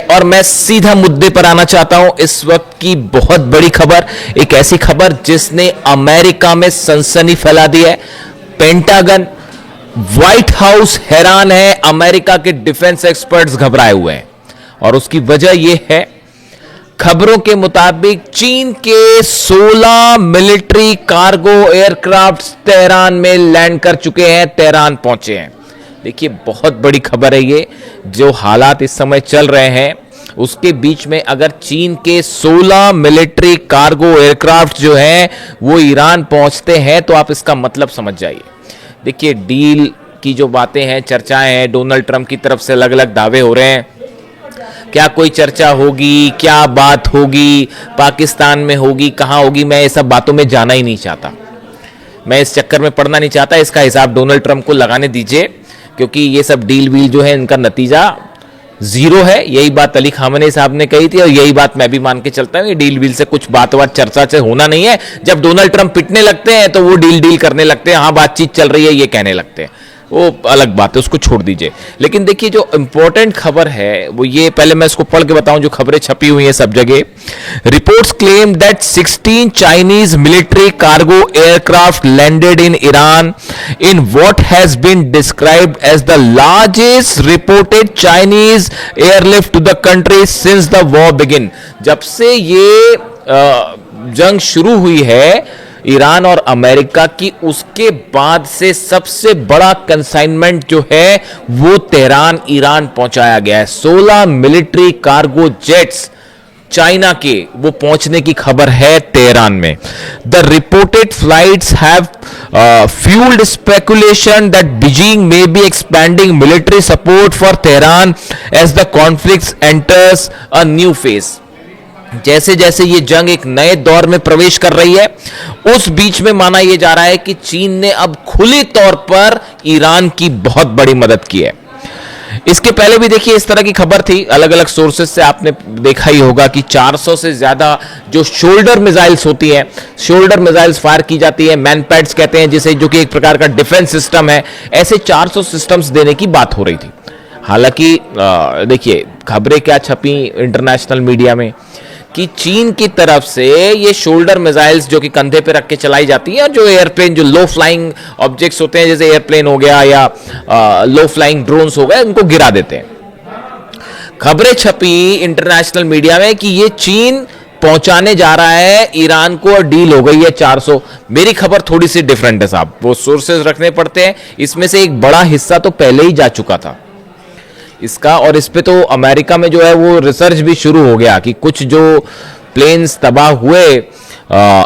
और मैं सीधा मुद्दे पर आना चाहता हूं। इस वक्त की बहुत बड़ी खबर, एक ऐसी खबर जिसने अमेरिका में सनसनी फैला दी है। पेंटागन, व्हाइट हाउस हैरान है, अमेरिका के डिफेंस एक्सपर्ट्स घबराए हुए हैं और उसकी वजह यह है, खबरों के मुताबिक चीन के 16 मिलिट्री कार्गो एयरक्राफ्ट तेहरान में लैंड कर चुके हैं, तेहरान पहुंचे हैं। देखिए बहुत बड़ी खबर है ये। जो हालात इस समय चल रहे हैं उसके बीच में अगर चीन के 16 मिलिट्री कार्गो एयरक्राफ्ट जो हैं वो ईरान पहुंचते हैं तो आप इसका मतलब समझ जाइए। देखिए डील की जो बातें हैं, चर्चाएं हैं, डोनाल्ड ट्रंप की तरफ से अलग अलग दावे हो रहे हैं। क्या कोई चर्चा होगी, क्या बात होगी, पाकिस्तान में होगी, कहां होगी, मैं ये सब बातों में जाना ही नहीं चाहता। मैं इस चक्कर में पड़ना नहीं चाहता। इसका हिसाब डोनाल्ड ट्रंप को लगाने दीजिए, क्योंकि ये सब डील वील जो है इनका नतीजा जीरो है। यही बात अली खामनेई साहब ने कही थी और यही बात मैं भी मान के चलता हूं। ये डील वील से कुछ बात चर्चा से होना नहीं है। जब डोनाल्ड ट्रंप पिटने लगते हैं तो वो डील करने लगते हैं, हाँ बातचीत चल रही है ये कहने लगते हैं, वो अलग बात है, उसको छोड़ दीजिए। लेकिन देखिए जो इंपॉर्टेंट खबर है वो ये, पहले मैं इसको पढ़ के बताऊं जो खबरें छपी हुई हैं सब जगह। Reports claim that 16 Chinese military cargo aircraft landed in Iran in what has been described as the largest reported Chinese airlift to the country since the war begin. जब से ये जंग शुरू हुई है ईरान और अमेरिका की, उसके बाद से सबसे बड़ा कंसाइनमेंट जो है वो तेहरान ईरान पहुंचाया गया है। 16 मिलिट्री कार्गो जेट्स चाइना के वो पहुंचने की खबर है तेहरान में। The reported flights have fuelled speculation that Beijing may be expanding military support for Tehran as the conflict enters a new phase. जैसे जैसे ये जंग एक नए दौर में प्रवेश कर रही है उस बीच में माना यह जा रहा है कि चीन ने अब खुले तौर पर ईरान की बहुत बड़ी मदद की है। इसके पहले भी देखिए इस तरह की खबर थी, अलग अलग सोर्सेज से आपने देखा ही होगा कि 400 से ज्यादा जो शोल्डर मिसाइल्स होती हैं, शोल्डर मिसाइल्स फायर की जाती है, मैनपैड्स कहते हैं जिसे, जो कि एक प्रकार का डिफेंस सिस्टम है, ऐसे 400 सिस्टम्स देने की बात हो रही थी। हालांकि देखिए खबरें क्या छपी इंटरनेशनल मीडिया में कि चीन की तरफ से ये शोल्डर मिसाइल्स जो कि कंधे पे रख के चलाई जाती हैं, जो एयरप्लेन, जो लो फ्लाइंग ऑब्जेक्ट्स होते हैं जैसे एयरप्लेन हो गया या लो फ्लाइंग ड्रोन्स हो गए, उनको गिरा देते हैं। खबरें छपी इंटरनेशनल मीडिया में कि ये चीन पहुंचाने जा रहा है ईरान को और डील हो गई है 400। मेरी खबर थोड़ी सी डिफरेंट है साहब, वो सोर्सेज रखने पड़ते हैं। इसमें से एक बड़ा हिस्सा तो पहले ही जा चुका था इसका, और इस पे तो अमेरिका में जो है वो रिसर्च भी शुरू हो गया कि कुछ जो प्लेन्स तबाह हुए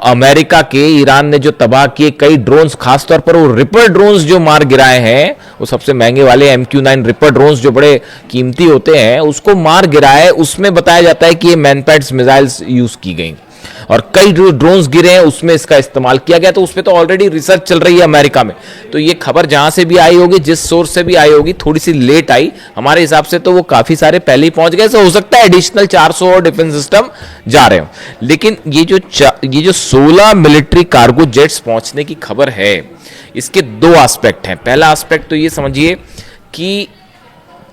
अमेरिका के, ईरान ने जो तबाह किए कई ड्रोन्स, खासतौर पर वो रिपर ड्रोन्स जो मार गिराए हैं, वो सबसे महंगे वाले MQ-9 रिपर ड्रोन्स जो बड़े कीमती होते हैं, उसको मार गिराए। उसमें बताया जाता है कि ये मैनपैड्स मिसाइल्स यूज की गई और कई जो ड्रोन्स गिरे हैं उसमें इसका इस्तेमाल किया गया। तो उस पर तो ऑलरेडी रिसर्च चल रही है अमेरिका में। तो ये खबर जहां से भी आई होगी, जिस सोर्स से भी आई होगी, थोड़ी सी लेट आई, हमारे हिसाब से तो वो काफी सारे पहले ही पहुंच गए। तो हो सकता है एडिशनल 400 और डिफेंस सिस्टम जा रहे हो। लेकिन ये जो 16 मिलिट्री कार्गो जेट्स पहुंचने की खबर है, इसके दो एस्पेक्ट हैं। पहला एस्पेक्ट तो ये समझिए कि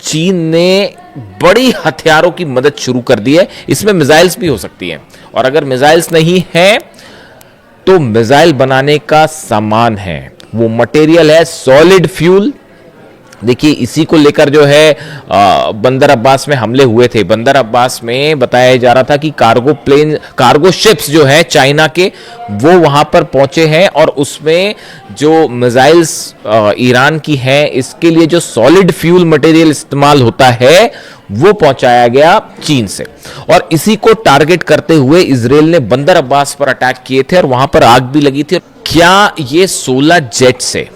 चीन ने बड़ी हथियारों की मदद शुरू कर दी है। इसमें मिसाइल्स भी हो सकती हैं, और अगर मिसाइल्स नहीं है तो मिसाइल बनाने का सामान है, वो मटेरियल है सॉलिड फ्यूल। देखिए इसी को लेकर जो है बंदर अब्बास में हमले हुए थे। बंदर अब्बास में बताया जा रहा था कि कार्गो शिप्स जो है चाइना के, वो वहां पर पहुंचे हैं और उसमें जो मिसाइल्स ईरान की हैं, इसके लिए जो सॉलिड फ्यूल मटेरियल इस्तेमाल होता है वो पहुंचाया गया चीन से। और इसी को टारगेट करते हुए इजराइल ने बंदर अब्बास पर अटैक किए थे और वहां पर आग भी लगी थी। क्या ये 16 जेट से,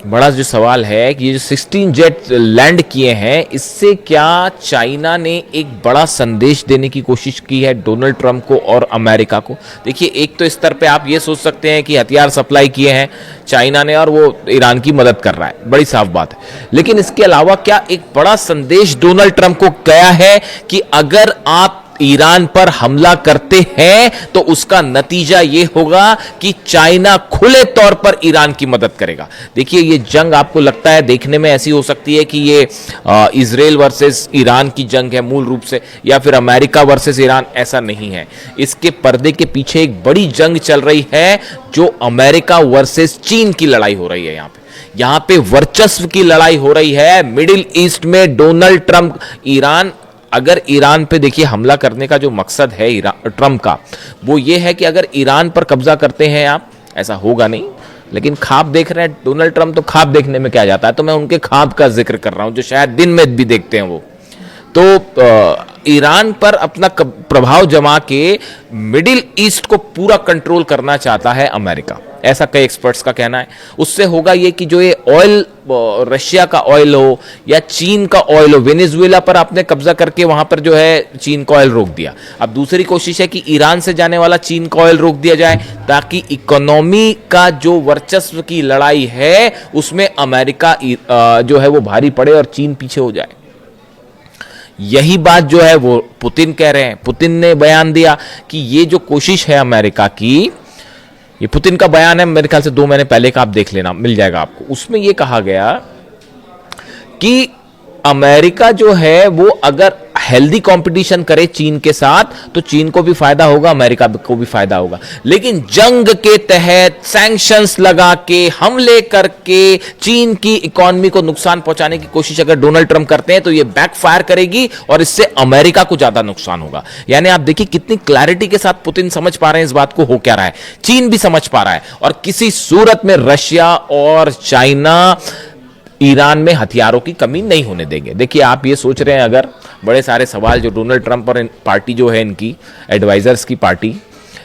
बड़ा जो सवाल है कि ये जो 16 जेट लैंड किए हैं, इससे क्या चाइना ने एक बड़ा संदेश देने की कोशिश की है डोनाल्ड ट्रंप को और अमेरिका को? देखिए एक तो स्तर पे आप ये सोच सकते हैं कि हथियार सप्लाई किए हैं चाइना ने और वो ईरान की मदद कर रहा है, बड़ी साफ बात है। लेकिन इसके अलावा क्या एक बड़ा संदेश डोनाल्ड ट्रंप को गया है कि अगर आप ईरान पर हमला करते हैं तो उसका नतीजा यह होगा कि चाइना खुले तौर पर ईरान की मदद करेगा। देखिए, ये जंग आपको लगता है देखने में ऐसी हो सकती है कि ये इजराइल वर्सेस ईरान की जंग है मूल रूप से, या फिर अमेरिका वर्सेस ईरान, ऐसा नहीं है। इसके पर्दे के पीछे एक बड़ी जंग चल रही है जो अमेरिका वर्सेस चीन की लड़ाई हो रही है। यहां पे वर्चस्व की लड़ाई हो रही है मिडिल ईस्ट में। डोनाल्ड ट्रंप, ईरान, अगर ईरान पे देखिए हमला करने का जो मकसद है ट्रंप का, वो ये है कि अगर ईरान पर कब्जा करते हैं आप, ऐसा होगा नहीं, लेकिन ख्वाब देख रहे हैं डोनाल्ड ट्रंप, तो ख्वाब देखने में क्या जाता है, तो मैं उनके ख्वाब का जिक्र कर रहा हूं जो शायद दिन में भी देखते हैं वो। तो ईरान पर अपना प्रभाव जमा के मिडिल ईस्ट को पूरा कंट्रोल करना चाहता है अमेरिका, ऐसा कई एक्सपर्ट्स का कहना है। उससे होगा ये कि जो ये ऑयल, रशिया का ऑयल हो या चीन का ऑयल हो, वेनेजुएला पर आपने कब्जा करके वहां पर जो है चीन का ऑयल रोक दिया। अब दूसरी कोशिश है कि ईरान से जाने वाला चीन का ऑयल रोक दिया जाए, ताकि इकोनॉमी का जो वर्चस्व की लड़ाई है उसमें अमेरिका जो है वो भारी पड़े और चीन पीछे हो जाए। यही बात जो है वो पुतिन कह रहे हैं। पुतिन ने बयान दिया कि ये जो कोशिश है अमेरिका की, ये पुतिन का बयान है, मेरे ख्याल से 2 महीने पहले का, आप देख लेना, मिल जाएगा आपको। उसमें ये कहा गया कि अमेरिका जो है वो अगर हेल्दी कंपटीशन करे चीन के साथ तो चीन को भी फायदा होगा, अमेरिका को भी फायदा होगा। लेकिन जंग के तहत सैंक्शंस लगा के, हमले करके चीन की इकोनॉमी को नुकसान पहुंचाने की कोशिश अगर डोनाल्ड ट्रंप करते हैं तो ये बैकफायर करेगी और इससे अमेरिका को ज्यादा नुकसान होगा। यानी आप देखिए कितनी क्लैरिटी के साथ पुतिन समझ पा रहे हैं इस बात को हो क्या रहा है, चीन भी समझ पा रहा है, और किसी सूरत में रशिया और चाइना ईरान में हथियारों की कमी नहीं होने देंगे। देखिए, आप ये सोच रहे हैं, अगर बड़े सारे सवाल जो डोनाल्ड ट्रंप और पार्टी जो है इनकी एडवाइजर्स की पार्टी,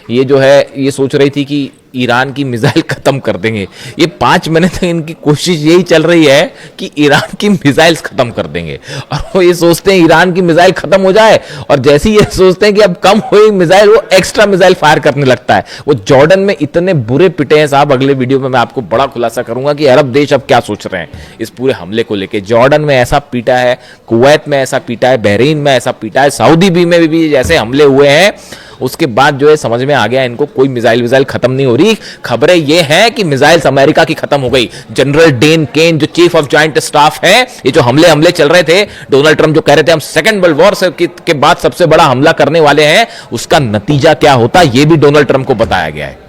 ये जो है ये सोच रही थी कि ईरान की मिसाइल खत्म कर देंगे। ये 5 महीने तक इनकी कोशिश यही चल रही है कि ईरान की मिसाइल्स खत्म कर देंगे, और वो ये सोचते हैं ईरान की मिसाइल खत्म हो जाए, और जैसे ही ये सोचते हैं कि अब कम हुई मिसाइल, वो एक्स्ट्रा मिसाइल फायर करने लगता है। वो जॉर्डन में इतने बुरे पिटे हैं साहब, अगले वीडियो में मैं आपको बड़ा खुलासा करूंगा कि अरब देश अब क्या सोच रहे हैं इस पूरे हमले को लेकर। जॉर्डन में ऐसा पीटा है, कुवैत में ऐसा पीटा है, बहरीन में ऐसा पीटा है, सऊदी में भी जैसे हमले हुए हैं, उसके बाद जो है समझ में आ गया इनको कोई मिसाइल खत्म नहीं हो रही। खबरें ये हैं कि मिसाइल्स अमेरिका की खत्म हो गई। जनरल डेन केन जो चीफ ऑफ जॉइंट स्टाफ है, ये जो हमले चल रहे थे, डोनाल्ड ट्रंप जो कह रहे थे हम सेकंड वर्ल्ड वॉर के बाद सबसे बड़ा हमला करने वाले हैं, उसका नतीजा क्या होता ये भी डोनाल्ड ट्रंप को बताया गया है।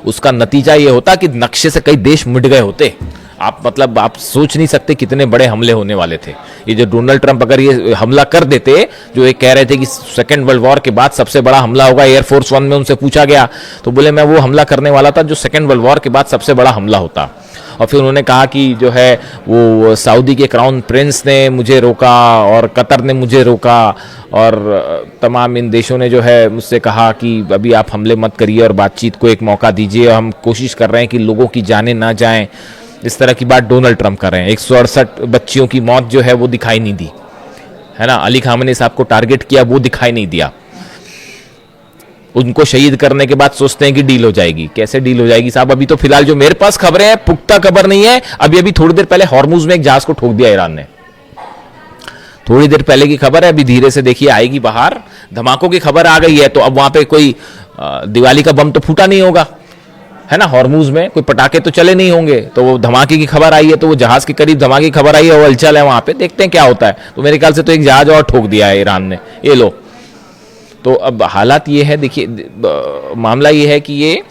उसका नतीजा ये होता कि नक्शे से कई देश मिट गए होते। आप सोच नहीं सकते कितने बड़े हमले होने वाले थे। ये जो डोनाल्ड ट्रंप अगर ये हमला कर देते, जो ये कह रहे थे कि सेकंड वर्ल्ड वॉर के बाद सबसे बड़ा हमला होगा, एयरफोर्स 1 में उनसे पूछा गया तो बोले मैं वो हमला करने वाला था जो सेकंड वर्ल्ड वॉर के बाद सबसे बड़ा हमला होता। और फिर उन्होंने कहा कि जो है वो सऊदी के क्राउन प्रिंस ने मुझे रोका और कतर ने मुझे रोका, और तमाम इन देशों ने जो है मुझसे कहा कि अभी आप हमले मत करिए और बातचीत को एक मौका दीजिए, हम कोशिश कर रहे हैं कि लोगों की जानें ना जाएं। इस तरह की बात डोनाल्ड ट्रंप कर रहे हैं। 168 बच्चियों की मौत जो है वो दिखाई नहीं दी, है ना। अली खामनी साहब को टारगेट किया, वो दिखाई नहीं दिया। उनको शहीद करने के बाद सोचते हैं कि डील हो जाएगी। कैसे डील हो जाएगी साहब? अभी तो फिलहाल जो मेरे पास खबरें हैं, पुख्ता खबर नहीं है। अभी थोड़ी देर पहले हॉर्मुज में एक जहाज को ठोक दिया ईरान ने, थोड़ी देर पहले की खबर है। अभी धीरे से देखिए आएगी बाहर। धमाकों की खबर आ गई है, तो अब वहां पे कोई दिवाली का बम तो फूटा नहीं होगा, है ना। हॉर्मुज में कोई पटाखे तो चले नहीं होंगे, तो वो धमाके की खबर आई है, तो वो जहाज के करीब धमाके की खबर आई है, वो हलचल है वहां पे, देखते हैं क्या होता है। तो मेरे ख्याल से तो एक जहाज और ठोक दिया है ईरान ने, ये लो। तो अब हालात ये है, देखिए मामला ये है कि ये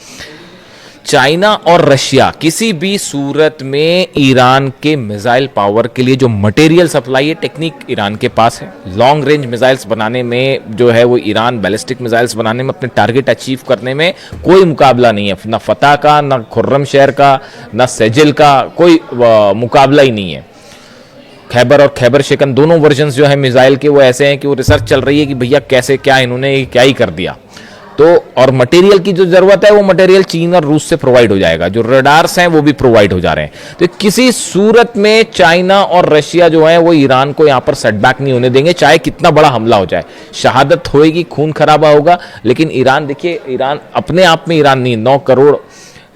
चाइना और रशिया किसी भी सूरत में ईरान के मिसाइल पावर के लिए जो मटेरियल सप्लाई है, टेक्निक ईरान के पास है। लॉन्ग रेंज मिसाइल्स बनाने में जो है वो ईरान बैलिस्टिक मिसाइल्स बनाने में, अपने टारगेट अचीव करने में कोई मुकाबला नहीं है। ना फतह का, ना खुर्रम शहर का, ना सेजिल का, कोई मुकाबला ही नहीं है। खैबर और खैबर शेकन दोनों वर्जन्स जो है मिसाइल के वो ऐसे हैं कि वो रिसर्च चल रही है कि भैया कैसे क्या इन्होंने क्या ही कर दिया। तो और मटेरियल की जो जरूरत है वो मटेरियल चीन और रूस से प्रोवाइड हो जाएगा, जो रडार्स हैं वो भी प्रोवाइड हो जा रहे हैं। तो किसी सूरत में चाइना और रशिया जो है वो ईरान को यहां पर सेटबैक नहीं होने देंगे, चाहे कितना बड़ा हमला हो जाए। शहादत होएगी, खून खराबा होगा, लेकिन ईरान, देखिए ईरान अपने आप में ईरान नहीं, 9 करोड़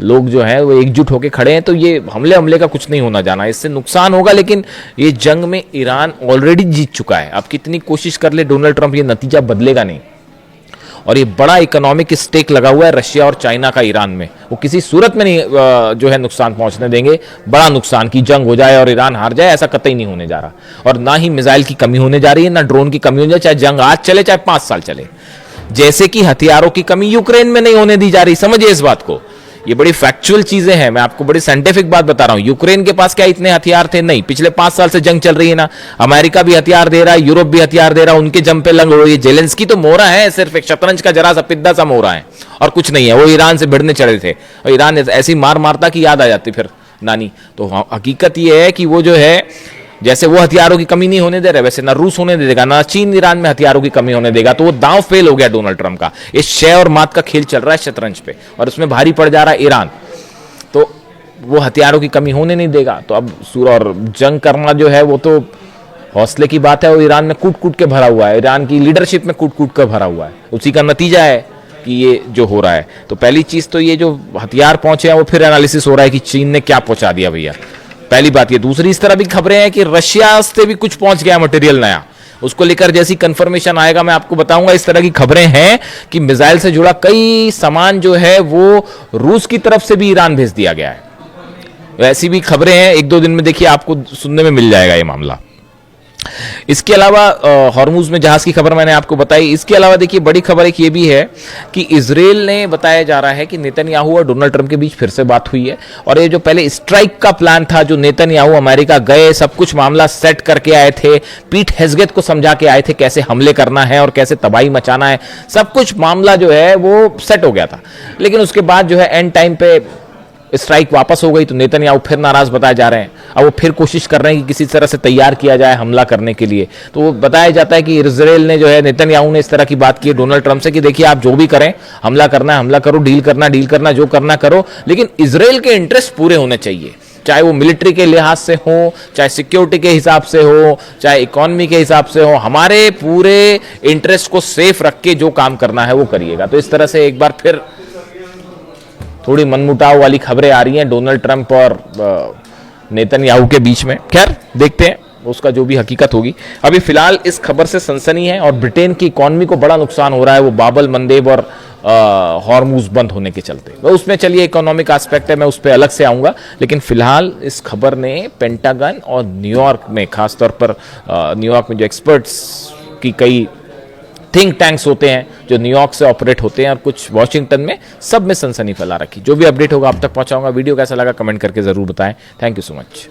लोग जो है वो एकजुट होकर खड़े हैं, तो ये हमले का कुछ नहीं होना जाना, इससे नुकसान होगा, लेकिन ये जंग में ईरान ऑलरेडी जीत चुका है। अब कितनी कोशिश कर ले डोनाल्ड ट्रंप, ये नतीजा बदलेगा नहीं। और ये बड़ा इकोनॉमिक स्टेक लगा हुआ है रशिया और चाइना का ईरान में, वो किसी सूरत में नहीं जो है नुकसान पहुंचने देंगे। बड़ा नुकसान की जंग हो जाए और ईरान हार जाए, ऐसा कतई नहीं होने जा रहा। और ना ही मिसाइल की कमी होने जा रही है, ना ड्रोन की कमी होने जा रही, चाहे जंग आज चले चाहे 5 साल चले। जैसे कि हथियारों की कमी यूक्रेन में नहीं होने दी जा रही, समझिए इस बात को। ये बड़ी फैक्चुअल चीजें हैं, मैं आपको बड़ी साइंटिफिक बात बता रहा हूं। यूक्रेन के पास क्या इतने हथियार थे? नहीं। पिछले 5 साल से जंग चल रही है ना, अमेरिका भी हथियार दे रहा है, यूरोप भी हथियार दे रहा है, उनके जंग पे लंग हो रही है। जेलेंस्की तो मोहरा है, सिर्फ एक शतरंज का जरा सा पिद्दा सा मोहरा है और कुछ नहीं है। वो ईरान से भिड़ने चढ़े थे और ईरान ऐसी मार मारता कि याद आ जाती फिर नानी। तो हकीकत ये है कि वो जो है, जैसे वो हथियारों की कमी नहीं होने दे रहे, वैसे ना रूस होने देगा, ना चीन ईरान में हथियारों की कमी होने देगा। तो वो दांव फेल हो गया डोनाल्ड ट्रंप का। इस शय और मात का खेल चल रहा है शतरंज पे, और उसमें भारी पड़ जा रहा है ईरान। तो वो हथियारों की कमी होने नहीं देगा। तो अब और जंग करना जो है वो तो हौसले की बात है। वो ईरान में कूट कूट के भरा हुआ है, ईरान की लीडरशिप में कूट कूट कर भरा हुआ है। उसी का नतीजा है कि ये जो हो रहा है। तो पहली चीज तो ये जो हथियार पहुंचे हैं वो फिर एनालिसिस हो रहा है कि चीन ने क्या पहुंचा दिया भैया, पहली बात ये। दूसरी, इस तरह भी खबरें हैं कि रशिया से भी कुछ पहुंच गया मटेरियल नया, उसको लेकर जैसी कंफर्मेशन आएगा मैं आपको बताऊंगा। इस तरह की खबरें हैं कि मिसाइल से जुड़ा कई सामान जो है वो रूस की तरफ से भी ईरान भेज दिया गया है। ऐसी भी खबरें हैं, 1-2 दिन में देखिए आपको सुनने में मिल जाएगा ये मामला। इसके अलावा हॉर्मुज में जहाज की खबर मैंने आपको बताई। इसके अलावा देखिए बड़ी खबर एक ये भी है कि इजराइल ने बताया जा रहा है कि नेतन्याहू और डोनाल्ड ट्रंप के बीच फिर से बात हुई है। और ये जो पहले स्ट्राइक का प्लान था, जो नेतन्याहू अमेरिका गए, सब कुछ मामला सेट करके आए थे, पीट हेग्सेथ को समझा के आए थे कैसे हमले करना है और कैसे तबाही मचाना है, सब कुछ मामला जो है वो सेट हो गया था। लेकिन उसके बाद जो है एंड टाइम पे स्ट्राइक वापस हो गई, तो नेतन्याहू फिर नाराज बताए जा रहे हैं। अब वो फिर कोशिश कर रहे हैं कि किसी तरह से तैयार किया जाए हमला करने के लिए। तो वो बताया जाता है कि इजराइल ने जो है, नेतन्याहू ने इस तरह की बात की है डोनाल्ड ट्रंप से कि देखिए आप जो भी करें, हमला करना है हमला करो, डील करना जो करना करो, लेकिन इजराइल के इंटरेस्ट पूरे होने चाहिए, चाहे वो मिलिट्री के लिहाज से हो, चाहे सिक्योरिटी के हिसाब से हो, चाहे इकोनॉमी के हिसाब से हो। हमारे पूरे इंटरेस्ट को सेफ रख के जो काम करना है वो करिएगा। तो इस तरह से एक बार फिर थोड़ी मनमुटाव वाली खबरें आ रही हैं डोनाल्ड ट्रंप और नेतन्याहू के बीच में। खैर देखते हैं उसका जो भी हकीकत होगी। अभी फिलहाल इस खबर से सनसनी है और ब्रिटेन की इकोनॉमी को बड़ा नुकसान हो रहा है, वो बाबल मंदेब और हॉर्मुज बंद होने के चलते। तो उसमें चलिए इकोनॉमिक एस्पेक्ट है, मैं उस पर अलग से आऊंगा। लेकिन फिलहाल इस खबर ने पेंटागन और न्यूयॉर्क में, खासतौर पर न्यूयॉर्क में जो एक्सपर्ट्स की कई थिंक टैंक्स होते हैं जो न्यूयॉर्क से ऑपरेट होते हैं और कुछ वॉशिंगटन में, सब में सनसनी फैला रखी। जो भी अपडेट होगा आप तक पहुंचाऊंगा। वीडियो कैसा लगा कमेंट करके जरूर बताएं। Thank you so much.